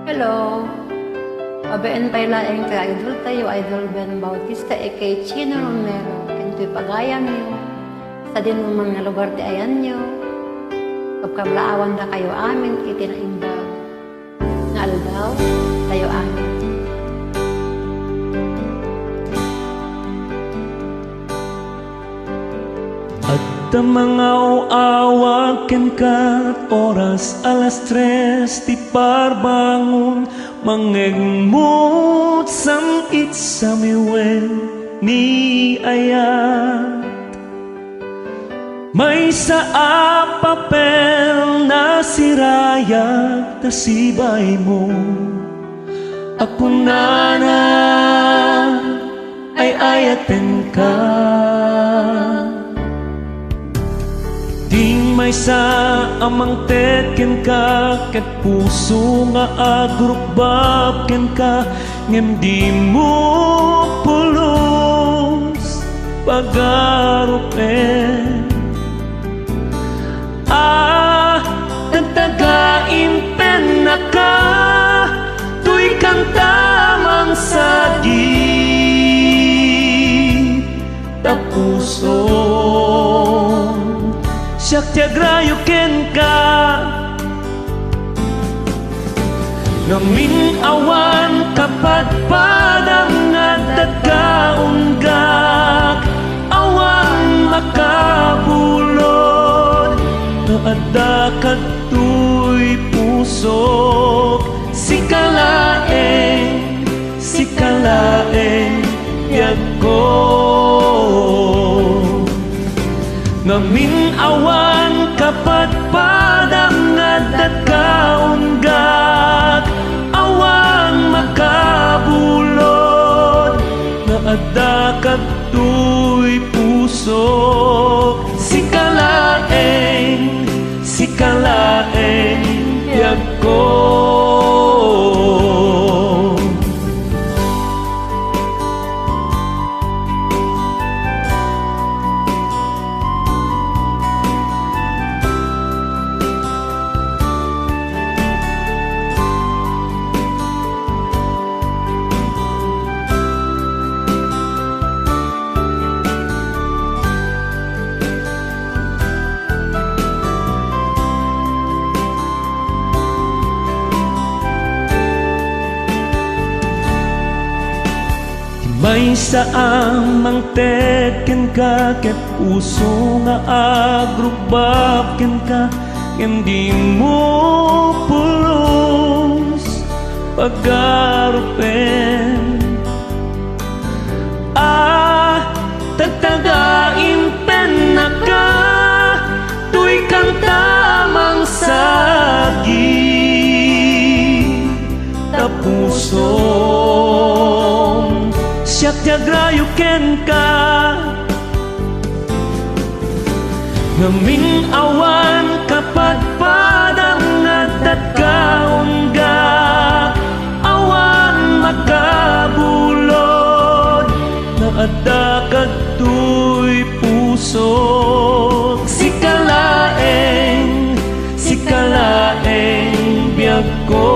Hello. Pabeen pa ilaeng ka idol tayo, Idol Ben Bautista, kay Chino Romero. Kanto'y pagayam nyo. Sa din mo mga lugar ti ayan nyo. Kapkamlaawan na kayo amin, kitinaimbaw. Nga aldaw, tayo amin. At mga uawakin ka oras alas 3 ti parbangon mangegmut samit samiwen ni ayat may sa papel na sirayag ta sibay mo ako nana ay ayaten ka. Ding may sa amang teken ka ket puso nga agrupbab ken ka ngem di mo pulos pagarupen tagtagaimpen na ka tuy kang tamang sagi ta puso siyak tiagrayo ken ka ngamin awan kapat padang nga dagkaunggak awan makabulod naadda katuy pusok sikalaeng yagko ngamin awan kapat padang nga dagkaunggak awan makabulod naadda katuy pusok sikalaeng yagko. May saang teken ka ket puso nga agrubab ken ka ngem di mo pulos pagarupen tagtagaimpen na ka tuy kang tamang sagi ta puso siyak tiagrayo ken ka ngamin awan kapat padang nga dagkaunggak awan makabulod naadda katuy pusok sikalaeng biyag ko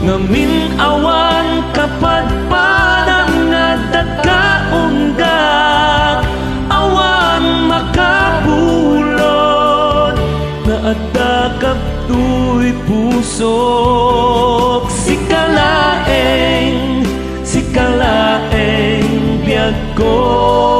ngamin awan kapat padang nga dagkaunggak awan makabulod naadda katuy pusok sikalaeng biyag ko.